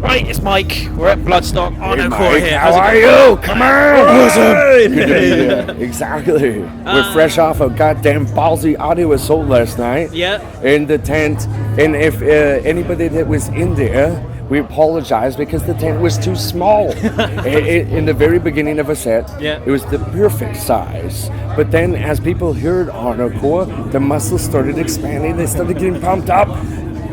Right, it's Mike. We're at Bloodstock. Arnocorps here. How are you? Come on! Awesome! Yeah, exactly. We're fresh off a goddamn ballsy audio assault last night. Yeah. In the tent. And if anybody that was in there, we apologize because the tent was too small. In the very beginning of a set, Yeah. it was the perfect size. But then as people heard Arnocorps, the muscles started expanding. They started getting pumped up.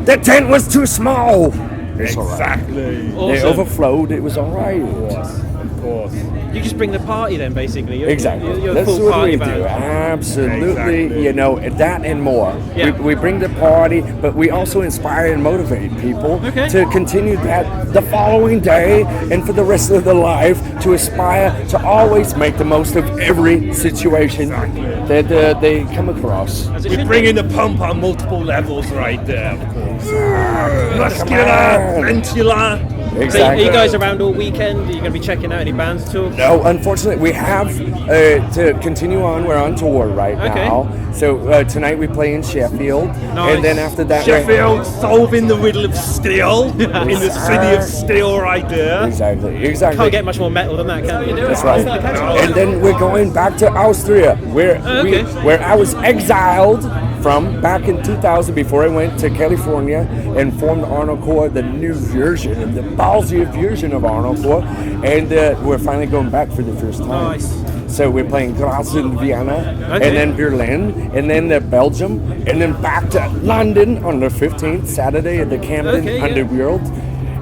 The tent was too small. It's Exactly. Awesome. They overflowed. It was all right. Of course. You just bring the party then, basically. You're, Exactly. You're a That's full what party we band. do. Absolutely. Exactly. You know, that and more. Yeah. We bring the party, but we also inspire and motivate people Okay. to continue that the following day and for the rest of their life to aspire to always make the most of every situation that they come across. As it We should bring be. in the pump on multiple levels right there, of course. Come Muscular, on. ventular. So are Exactly. you guys around all weekend? Are you going to be checking out any bands at all? No, unfortunately, we have to continue on. We're on tour right Okay. now. So tonight we play in Sheffield, Nice. and then after that, we're- Sheffield solving the riddle of steel in the city of steel right there. Exactly. Can't get much more metal than that, can you? That's right. And then we're going back to Austria, where Okay. where I was exiled from back in 2000 before I went to California and formed Arnocorps, the new version, the ballsy version of Arnocorps, and we're finally going back for the first time. Nice. So we're playing Graz and Vienna, Okay. and then Berlin, and then Belgium, and then back to London on the 15th, Saturday at the Camden Okay, yeah. Underworld.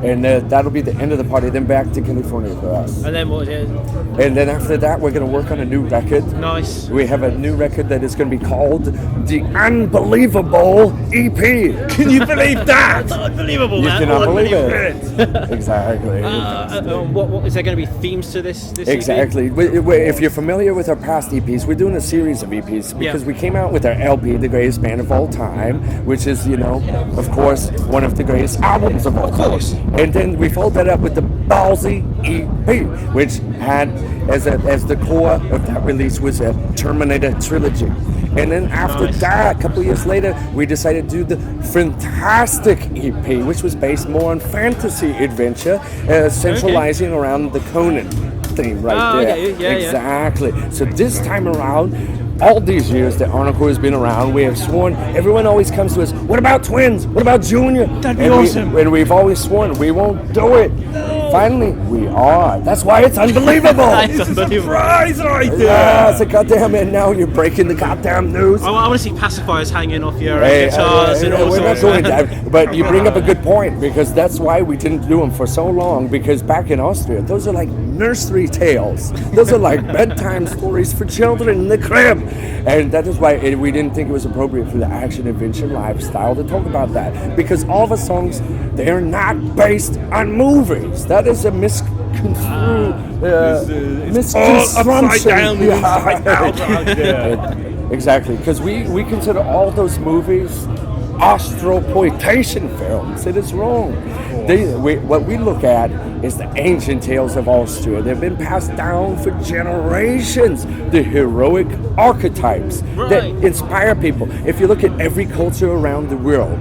And that'll be the end of the party. Then back to California for us. And then what? Yeah. And then after that, we're going to work on a new record. Nice. We have a new record that is going to be called The Unbelievable EP. Can you believe that? Unbelievable, You man. cannot believe Unbelievable. it. Exactly. What is there going to be themes to this? Exactly. If you're familiar with our past EPs, we're doing a series of EPs because Yeah. we came out with our LP, The Greatest Band of All Time, which is, of course, one of the greatest albums of all time. Of course. And then we followed that up with the Ballsy EP, which had as the core of that release was a Terminator trilogy. And then after that, a couple of years later, we decided to do the Fantastic EP, which was based more on fantasy adventure, centralizing around the Conan theme right there. Okay. Yeah, exactly. So this time around, all these years that Arnocorps has been around, we have sworn, everyone always comes to us, what about twins? What about Junior? That'd be and awesome. And we've always sworn we won't do it. Finally, we are. That's why it's unbelievable. That's unbelievable. Surprise right there. Yeah, it's a goddamn, and now you're breaking the goddamn news. I want to see pacifiers hanging off your Hey, guitars and all we're not sorts. doing that, but you bring up a good point because that's why we didn't do them for so long. Because back in Austria, those are like nursery tales. Those are like bedtime stories for children in the crib, and that is why we didn't think it was appropriate for the action adventure lifestyle to talk about that. Because all the songs, they are not based on movies. That is a misconstrued. It's all upside down and inside out right there. Exactly, because we consider all those movies Austroploitation films. It is wrong. What we look at is the ancient tales of Austria. They've been passed down for generations. The heroic archetypes that inspire people. If you look at every culture around the world,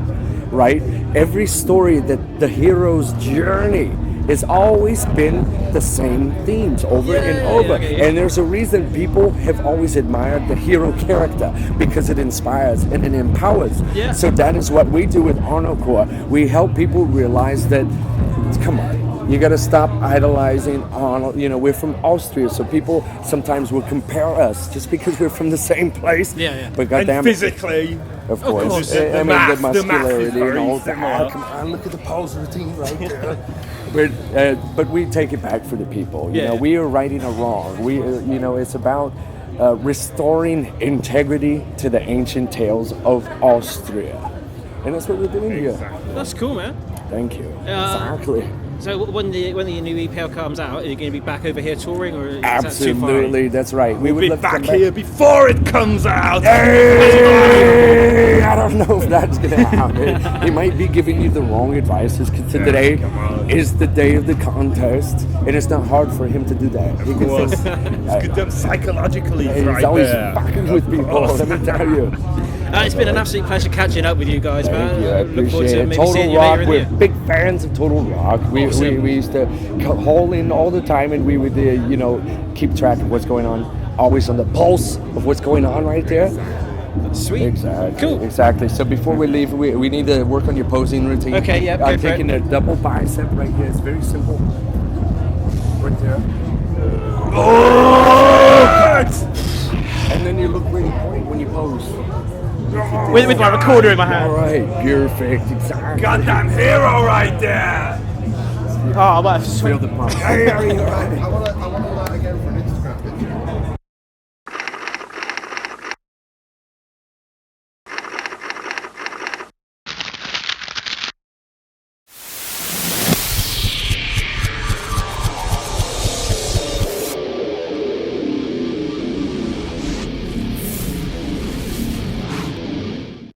right, every story that the hero's journey has always been the same themes over and over. And there's a reason people have always admired the hero character, because it inspires and it empowers. So that is what we do with Arnocorps. We help people realize that, come on, you got to stop idolizing Arnold. We're from Austria, so people sometimes will compare us just because we're from the same place. But goddamn, And physically. of course. The The math is muscularity and very all similar. that. Come on, look at the pose routine right there. But we take it back for the people. We are righting a wrong. It's about restoring integrity to the ancient tales of Austria, and that's what we're doing here. That's cool, man. Thank you. Exactly. So when the new EP comes out, are you going to be back over here touring, or is that too Absolutely, that's right. We would Be love to come back here before it comes out. Hey, I don't know if that's going to happen. He might be giving you the wrong advice, because today is the day of the contest, and it's not hard for him to do that. He can course. think, It's good done psychologically he's right always there. fucking with people, let me tell you. It's been an absolute pleasure catching up with you guys, man. Thank you. I Look forward appreciate to it. maybe seeing Total you Rock. later in the We're year. big fans of Total Rock. We used to call in all the time, and we would keep track of what's going on. Always on the pulse of what's going on right there. Sweet. Exactly. Cool. Exactly. So before we leave, we need to work on your posing routine. Okay, yeah, go I'm for it. taking a double bicep right here. It's very simple. Right there. Oh! And then you look where you point when you pose. With my recorder in my hand. All right. Perfect. Exactly. Goddamn hero right there. Oh, well, Feel the pump. I want to that again for